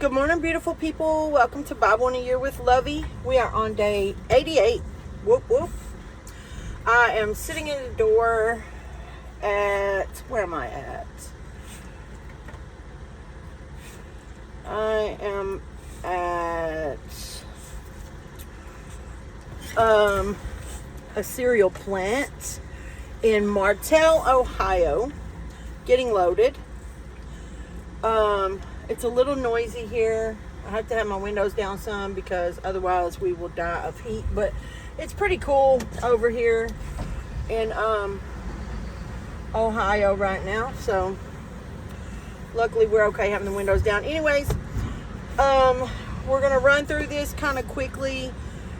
Good morning, beautiful people. Welcome to Bible in a Year with Lovie. We are on day 88. Whoop, whoop. I am sitting in the door at... Where am I at? I am at a cereal plant in Martell, Ohio, getting loaded. It's a little noisy here. I have to have my windows down some because otherwise we will die of heat. But it's pretty cool over here in Ohio right now. So luckily we're okay having the windows down. Anyways, we're going to run through this kind of quickly,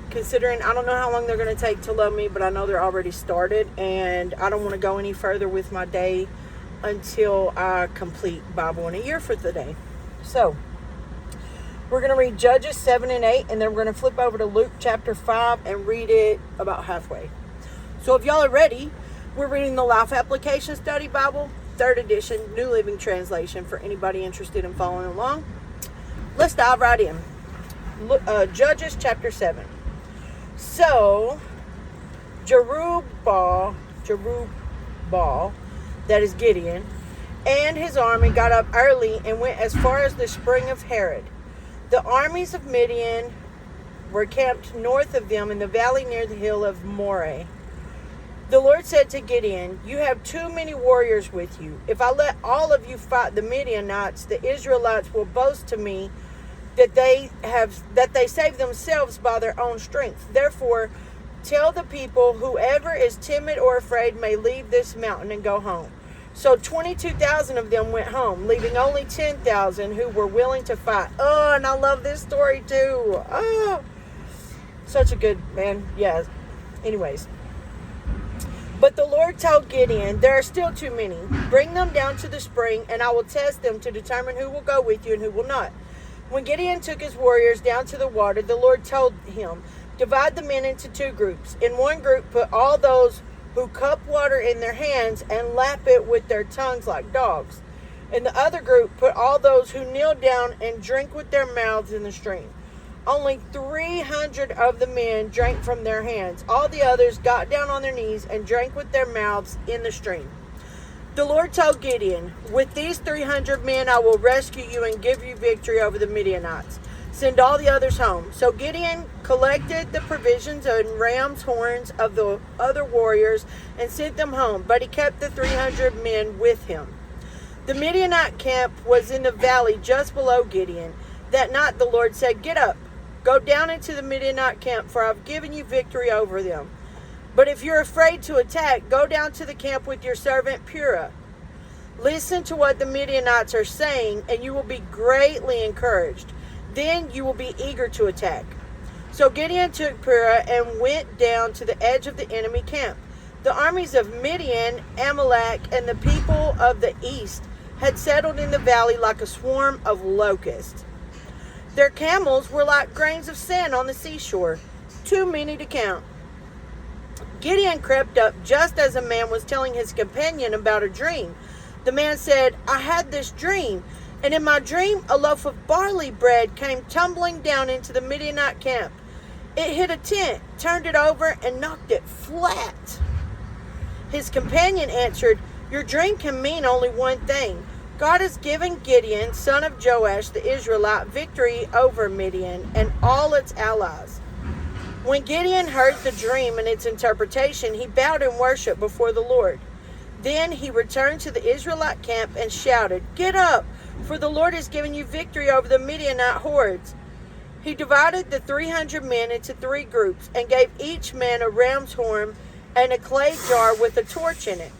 considering I don't know how long they're going to take to load me, but I know they're already started. And I don't want to go any further with my day until I complete Bible in a Year for the day. So, we're going to read Judges 7 and 8, and then we're going to flip over to Luke chapter 5 and read it about halfway. So, if y'all are ready, we're reading the Life Application Study Bible, 3rd edition, New Living Translation, for anybody interested in following along. Let's dive right in. Judges chapter 7. So, Jerubbaal, that is Gideon, and his army got up early and went as far as the spring of Harod. The armies of Midian were camped north of them in the valley near the hill of Moreh. The Lord said to Gideon, "You have too many warriors with you. If I let all of you fight the Midianites, the Israelites will boast to me that they saved themselves by their own strength. Therefore, tell the people, whoever is timid or afraid may leave this mountain and go home." So 22,000 of them went home, leaving only 10,000 who were willing to fight. Oh, and I love this story too. Oh, such a good, man. Yeah. Anyways. But the Lord told Gideon, "There are still too many. Bring them down to the spring, and I will test them to determine who will go with you and who will not." When Gideon took his warriors down to the water, the Lord told him, "Divide the men into two groups. In one group, put all those who cup water in their hands and lap it with their tongues like dogs. In the other group, put all those who kneel down and drink with their mouths in the stream." Only 300 of the men drank from their hands. All the others got down on their knees and drank with their mouths in the stream. The Lord told Gideon, "With these 300 men I will rescue you and give you victory over the Midianites. Send all the others home." So Gideon collected the provisions and ram's horns of the other warriors and sent them home, but he kept the 300 men with him. The Midianite camp was in the valley just below Gideon. That night the Lord said, "Get up, go down into the Midianite camp, for I've given you victory over them. But if you're afraid to attack, go down to the camp with your servant Purah. Listen to what the Midianites are saying, and you will be greatly encouraged. Then you will be eager to attack." So Gideon took Purah and went down to the edge of the enemy camp. The armies of Midian, Amalek, and the people of the east had settled in the valley like a swarm of locusts. Their camels were like grains of sand on the seashore, too many to count. Gideon crept up just as a man was telling his companion about a dream. The man said, "I had this dream, and in my dream a loaf of barley bread came tumbling down into the Midianite camp. It hit a tent, turned it over, and knocked it flat." His companion answered, "Your dream can mean only one thing. God has given Gideon, son of Joash the Israelite, victory over Midian and all its allies." When Gideon heard the dream and its interpretation, he bowed in worship before the Lord. Then he returned to the Israelite camp and shouted, "Get up, for the Lord has given you victory over the Midianite hordes." He divided the 300 men into 3 groups and gave each man a ram's horn and a clay jar with a torch in it.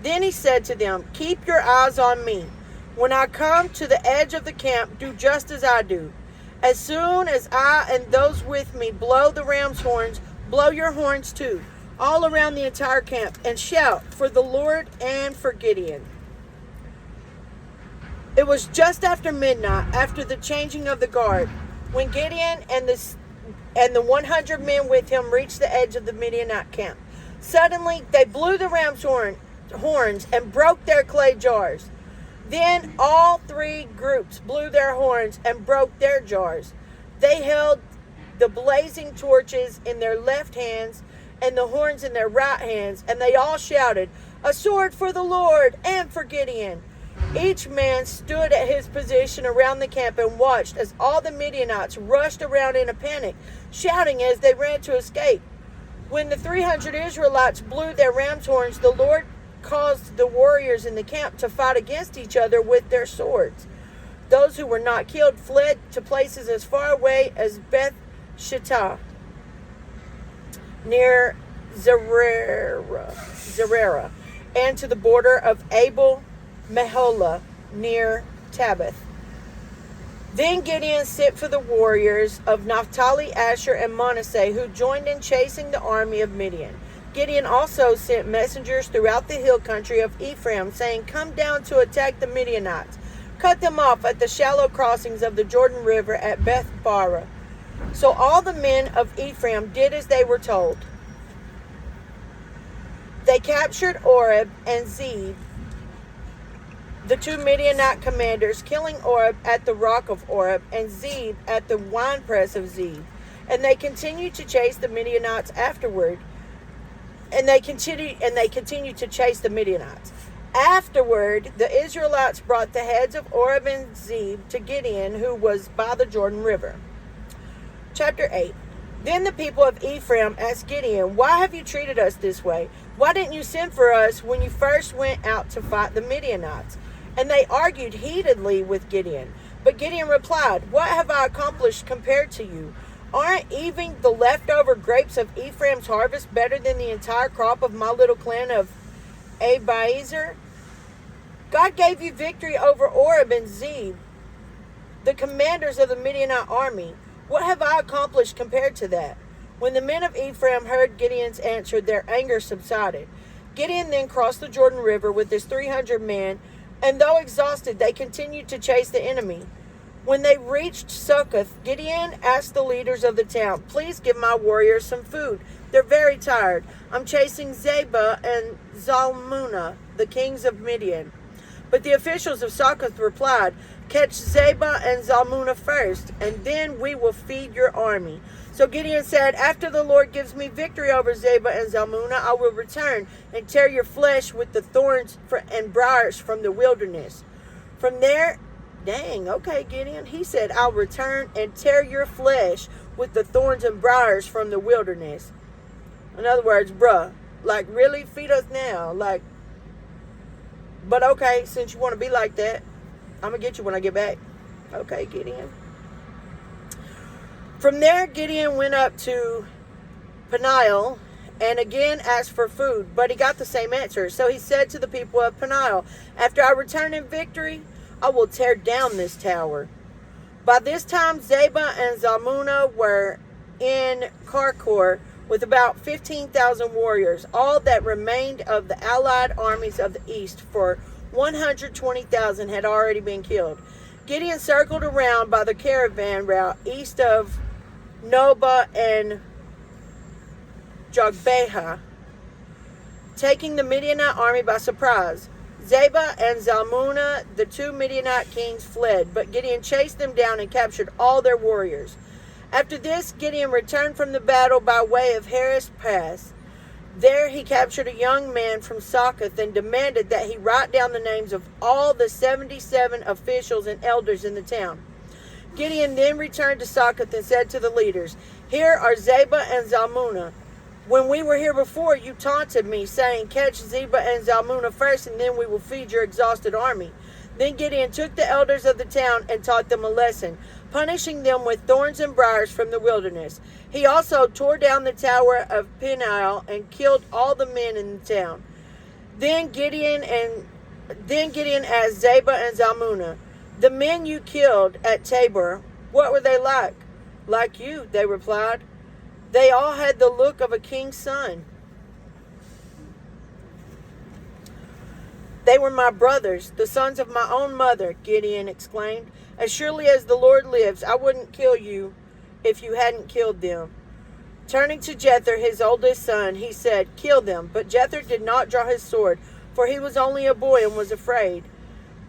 Then he said to them, "Keep your eyes on me. When I come to the edge of the camp, do just as I do. As soon as I and those with me blow the ram's horns, blow your horns too, all around the entire camp, and shout for the Lord and for Gideon." It was just after midnight, after the changing of the guard, when Gideon and the 100 men with him reached the edge of the Midianite camp. Suddenly, they blew the ram's horns and broke their clay jars. Then all three groups blew their horns and broke their jars. They held the blazing torches in their left hands and the horns in their right hands, and they all shouted, "A sword for the Lord and for Gideon!" Each man stood at his position around the camp and watched as all the Midianites rushed around in a panic, shouting as they ran to escape. When the 300 Israelites blew their ram's horns, the Lord caused the warriors in the camp to fight against each other with their swords. Those who were not killed fled to places as far away as Beth Shittah, near Zerera, and to the border of Abel Meholah, near Tabbath. Then Gideon sent for the warriors of Naphtali, Asher, and Manasseh, who joined in chasing the army of Midian. Gideon also sent messengers throughout the hill country of Ephraim, saying, "Come down to attack the Midianites. Cut them off at the shallow crossings of the Jordan River at Beth-barah." So all the men of Ephraim did as they were told. They captured Oreb and Zeb, the two Midianite commanders, killing Oreb at the rock of Oreb and Zeb at the winepress of Zeb. And they continued to chase the Midianites afterward. And they continued to chase the Midianites. Afterward, the Israelites brought the heads of Oreb and Zeb to Gideon, who was by the Jordan River. Chapter 8. Then the people of Ephraim asked Gideon, "Why have you treated us this way? Why didn't you send for us when you first went out to fight the Midianites?" And they argued heatedly with Gideon. But Gideon replied, "What have I accomplished compared to you? Aren't even the leftover grapes of Ephraim's harvest better than the entire crop of my little clan of Abiezer? God gave you victory over Oreb and Zeb, the commanders of the Midianite army. What have I accomplished compared to that?" When the men of Ephraim heard Gideon's answer, their anger subsided. Gideon then crossed the Jordan River with his 300 men, and though exhausted, they continued to chase the enemy. When they reached Succoth, Gideon asked the leaders of the town, "Please give my warriors some food. They're very tired. I'm chasing Zebah and Zalmunna, the kings of Midian." But the officials of Succoth replied, "Catch Zebah and Zalmunna first, and then we will feed your army." So Gideon said, "After the Lord gives me victory over Zebah and Zalmunna, I will return and tear your flesh with the thorns and briars from the wilderness." From there, okay, Gideon. He said, "I'll return and tear your flesh with the thorns and briars from the wilderness." In other words, bruh, like, really feed us now? Like, but okay, since you want to be like that, I'm going to get you when I get back. Okay, Gideon. From there, Gideon went up to Peniel and again asked for food, but he got the same answer. So he said to the people of Peniel, "After I return in victory, I will tear down this tower." By this time, Zebah and Zalmunna were in Karkor with about 15,000 warriors, all that remained of the allied armies of the east, for 120,000 had already been killed. Gideon circled around by the caravan route east of Nobah and Jogbehah, taking the Midianite army by surprise. Zebah and Zalmunna, the two Midianite kings, fled, but Gideon chased them down and captured all their warriors. After this, Gideon returned from the battle by way of Heres Pass. There he captured a young man from Succoth and demanded that he write down the names of all the 77 officials and elders in the town. Gideon then returned to Succoth and said to the leaders, "Here are Zebah and Zalmunna. When we were here before, you taunted me, saying, 'Catch Zebah and Zalmunna first, and then we will feed your exhausted army.'" Then Gideon took the elders of the town and taught them a lesson, punishing them with thorns and briars from the wilderness. He also tore down the tower of Peniel and killed all the men in the town. Then Gideon asked Zebah and Zalmunna, "The men you killed at Tabor, what were they like?" "Like you," they replied. "They all had the look of a king's son." "They were my brothers, the sons of my own mother," Gideon exclaimed. "As surely as the Lord lives, I wouldn't kill you if you hadn't killed them." Turning to Jether, his oldest son, he said, "Kill them." But Jether did not draw his sword, for he was only a boy and was afraid.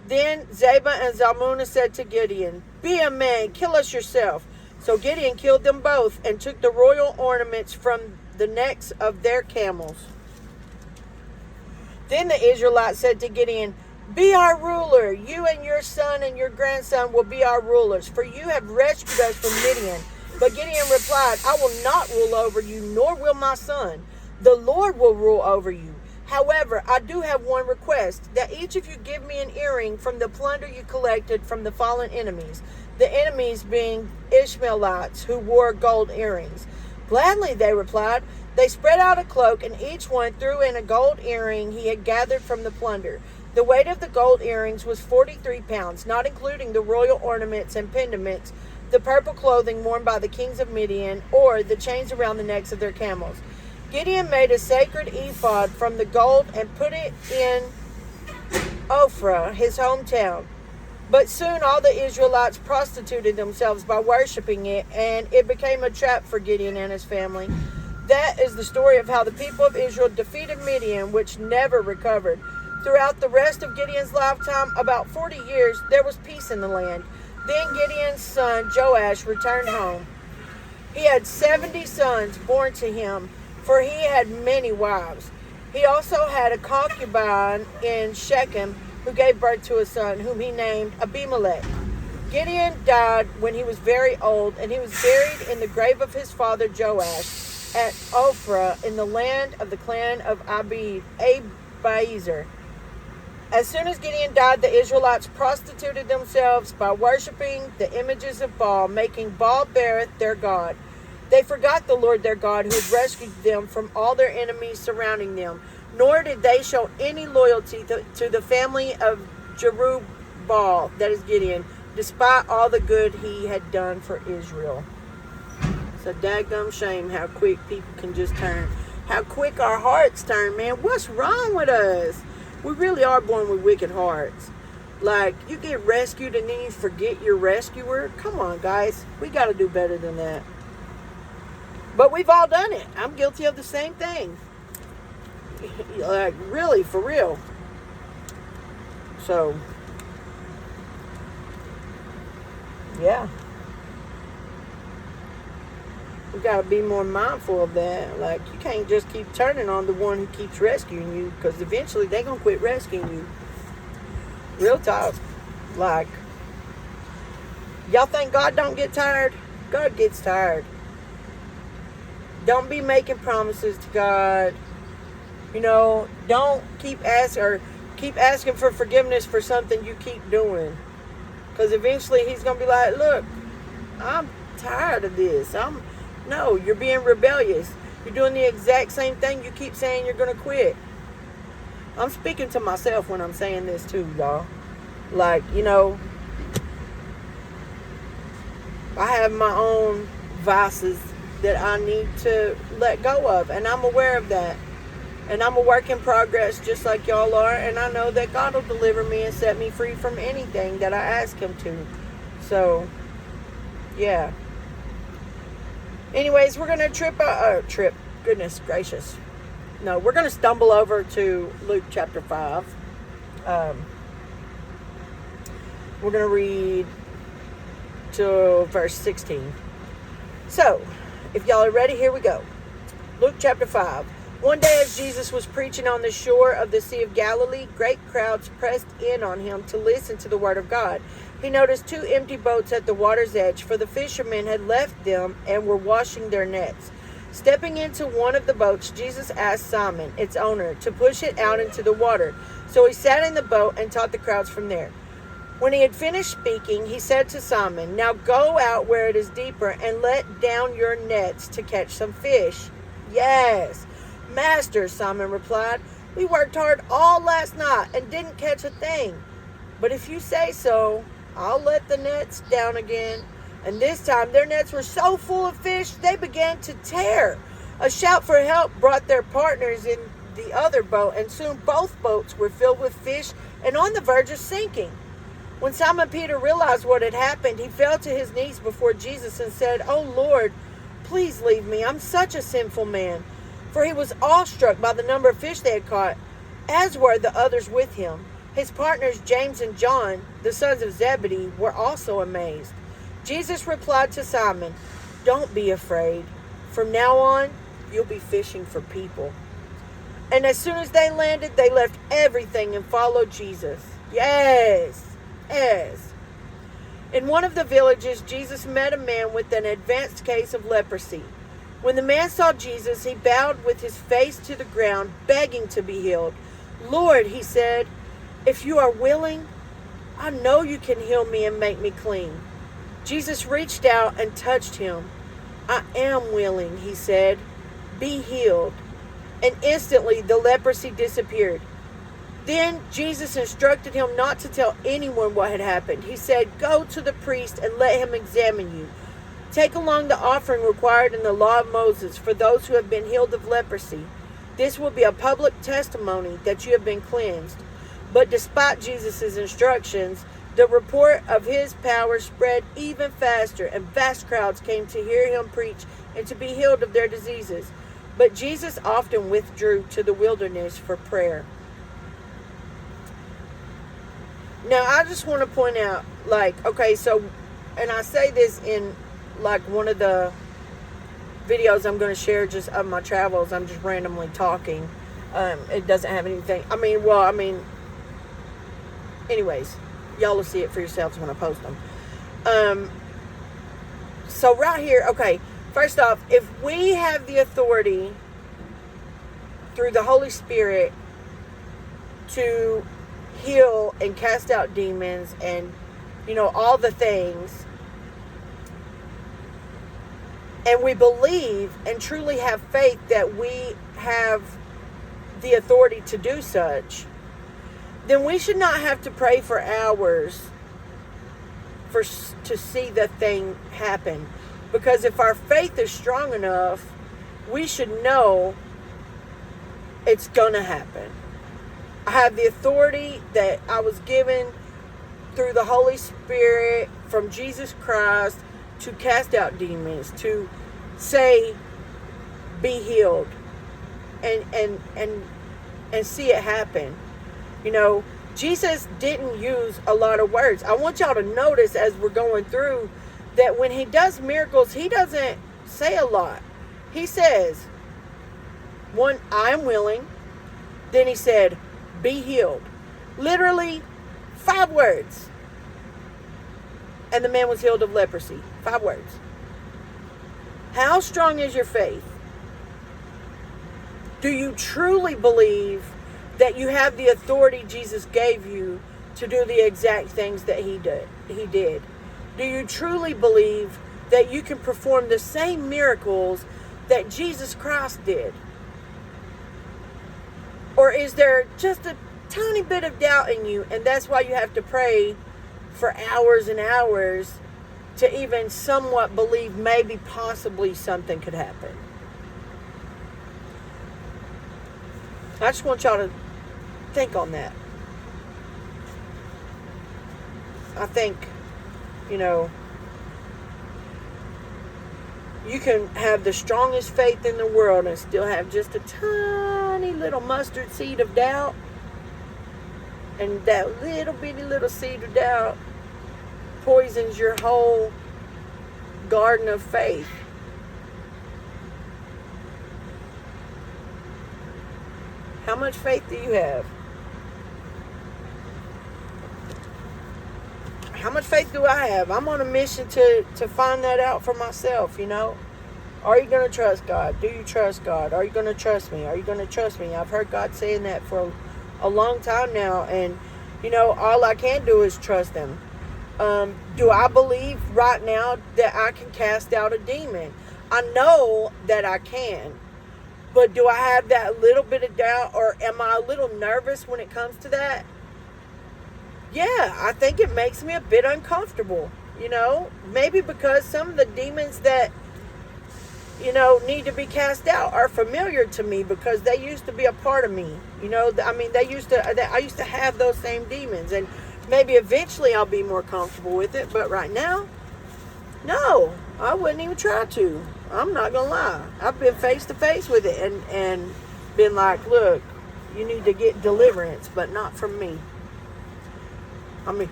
Then Zebah and Zalmunna said to Gideon, "Be a man, kill us yourself." So Gideon killed them both and took the royal ornaments from the necks of their camels. Then the Israelites said to Gideon, "Be our ruler. You and your son and your grandson will be our rulers, for you have rescued us from Midian." But Gideon replied, "I will not rule over you, nor will my son. The Lord will rule over you. However, I do have one request, that each of you give me an earring from the plunder you collected from the fallen enemies, the enemies being Ishmaelites who wore gold earrings." "Gladly," they replied. They spread out a cloak, and each one threw in a gold earring he had gathered from the plunder. The weight of the gold earrings was 43 pounds, not including the royal ornaments and pendants, the purple clothing worn by the kings of Midian, or the chains around the necks of their camels. Gideon made a sacred ephod from the gold and put it in Ophrah, his hometown. But soon all the Israelites prostituted themselves by worshiping it, and it became a trap for Gideon and his family. That is the story of how the people of Israel defeated Midian, which never recovered. Throughout the rest of Gideon's lifetime, about 40 years, there was peace in the land. Then Gideon's son Joash returned home. He had 70 sons born to him, for he had many wives. He also had a concubine in Shechem who gave birth to a son, whom he named Abimelech. Gideon died when he was very old, and he was buried in the grave of his father Joash at Ophrah in the land of the clan of Abiezer. As soon as Gideon died, the Israelites prostituted themselves by worshiping the images of Baal, making Baal-berith their god. They forgot the Lord their God, who had rescued them from all their enemies surrounding them, nor did they show any loyalty to the family of Jerubbaal, that is Gideon, despite all the good he had done for Israel. It's a daggum shame how quick people can just turn. How quick our hearts turn, man. What's wrong with us? We really are born with wicked hearts. Like, you get rescued and then you forget your rescuer. Come on, guys. We got to do better than that. But we've all done it. I'm guilty of the same thing. Like, really, for real. So, yeah. We got to be more mindful of that. Like, you can't just keep turning on the one who keeps rescuing you, because eventually they're going to quit rescuing you. Real talk. Like, y'all think God don't get tired? God gets tired. Don't be making promises to God. You know, don't keep asking for forgiveness for something you keep doing. Because eventually he's going to be like, look, I'm tired of this. No, you're being rebellious. You're doing the exact same thing you keep saying you're going to quit. I'm speaking to myself when I'm saying this too, y'all. Like, you know, I have my own vices that I need to let go of, and I'm aware of that. And I'm a work in progress just like y'all are, and I know that God will deliver me and set me free from anything that I ask him to. So, yeah. Anyways, we're going to goodness gracious. No, we're going to stumble over to Luke chapter 5. We're going to read to verse 16. So, if y'all are ready, here we go. Luke chapter 5. One day as Jesus was preaching on the shore of the Sea of Galilee, great crowds pressed in on him to listen to the word of God. He noticed 2 empty boats at the water's edge, for the fishermen had left them and were washing their nets. Stepping into one of the boats, Jesus asked Simon, its owner, to push it out into the water. So he sat in the boat and taught the crowds from there. When he had finished speaking, he said to Simon, "Now go out where it is deeper and let down your nets to catch some fish." "Yes, Master," Simon replied, "we worked hard all last night and didn't catch a thing. But if you say so, I'll let the nets down again." And this time their nets were so full of fish they began to tear. A shout for help brought their partners in the other boat, and soon both boats were filled with fish and on the verge of sinking. When Simon Peter realized what had happened, he fell to his knees before Jesus and said, "Oh Lord, please leave me. I'm such a sinful man." For he was awestruck by the number of fish they had caught, as were the others with him. His partners, James and John, the sons of Zebedee, were also amazed. Jesus replied to Simon, "Don't be afraid. From now on, you'll be fishing for people." And as soon as they landed, they left everything and followed Jesus. Yes. In one of the villages, Jesus met a man with an advanced case of leprosy. When the man saw Jesus, he bowed with his face to the ground, begging to be healed. "Lord," he said, "if you are willing, I know you can heal me and make me clean." Jesus reached out and touched him. "I am willing," he said. "Be healed." And instantly the leprosy disappeared. Then Jesus instructed him not to tell anyone what had happened. He said, "Go to the priest and let him examine you. Take along the offering required in the law of Moses for those who have been healed of leprosy. This will be a public testimony that you have been cleansed." But despite Jesus' instructions, the report of his power spread even faster, and vast crowds came to hear him preach and to be healed of their diseases. But Jesus often withdrew to the wilderness for prayer. Now, I just want to point out, okay, so, and I say this in, one of the videos I'm going to share just of my travels. I'm just randomly talking. It doesn't have anything, anyways, y'all will see it for yourselves when I post them. So right here, okay, first off, if we have the authority through the Holy Spirit to heal and cast out demons and, all the things, and we believe and truly have faith that we have the authority to do such, then we should not have to pray for hours to see the thing happen. Because if our faith is strong enough, we should know it's going to happen. I have the authority that I was given through the Holy Spirit from Jesus Christ to cast out demons, to say, "Be healed," and see it happen. Jesus didn't use a lot of words. I want y'all to notice as we're going through that when he does miracles, he doesn't say a lot. He says, one, "I am willing." Then he said, "Be healed." Literally 5 words. And the man was healed of leprosy. 5 words. How strong is your faith? Do you truly believe that you have the authority Jesus gave you to do the exact things that he did? Do you truly believe that you can perform the same miracles that Jesus Christ did? Or is there just a tiny bit of doubt in you, and that's why you have to pray for hours and hours to even somewhat believe maybe possibly something could happen? I just want y'all to think on that. I think, you can have the strongest faith in the world and still have just a tiny little mustard seed of doubt. And that little bitty little seed of doubt poisons your whole garden of faith. How much faith do you have? How much faith do I have? I'm on a mission to find that out for myself, Are you going to trust God? Do you trust God? Are you going to trust me? Are you going to trust me? I've heard God saying that for a long time now, and, all I can do is trust him. Do I believe right now that I can cast out a demon? I know that I can. But do I have that little bit of doubt, or am I a little nervous when it comes to that? Yeah, I think it makes me a bit uncomfortable, Maybe because some of the demons that, need to be cast out are familiar to me because they used to be a part of me. I used to have those same demons, and maybe eventually I'll be more comfortable with it. But right now, no, I wouldn't even try to. I'm not going to lie. I've been face to face with it and been like, look, you need to get deliverance, but not from me. I mean,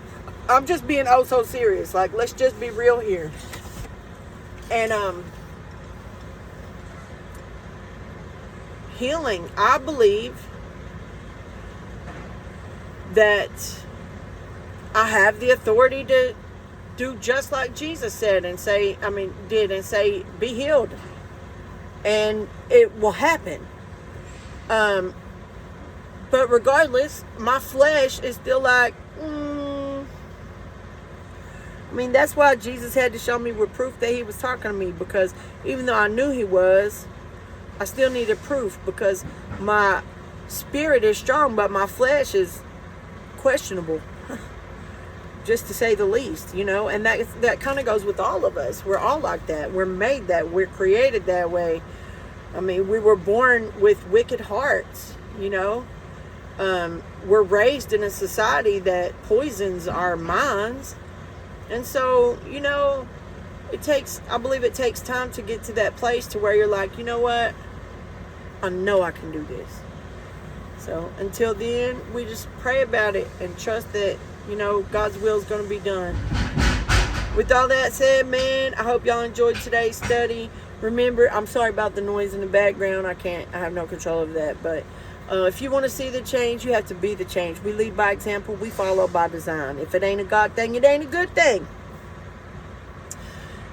I'm just being oh so serious. Like, let's just be real here. And healing, I believe that I have the authority to do just like Jesus said and say, be healed. And it will happen. But regardless, my flesh is still like, that's why Jesus had to show me with proof that he was talking to me, because even though I knew he was, I still needed proof, because my spirit is strong, but my flesh is questionable, just to say the least, and that kind of goes with all of us. We're all like that. We're made that. We're created that way. We were born with wicked hearts, we're raised in a society that poisons our minds. And so, I believe it takes time to get to that place to where you're like, you know what? I know I can do this. So until then, we just pray about it and trust that, God's will is going to be done. With all that said, man, I hope y'all enjoyed today's study. Remember, I'm sorry about the noise in the background. I have no control of that. But if you want to see the change, you have to be the change. We lead by example. We follow by design. If it ain't a God thing, it ain't a good thing.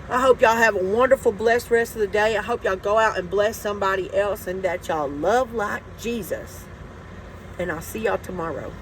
I hope y'all have a wonderful, blessed rest of the day. I hope y'all go out and bless somebody else and that y'all love like Jesus. And I'll see y'all tomorrow.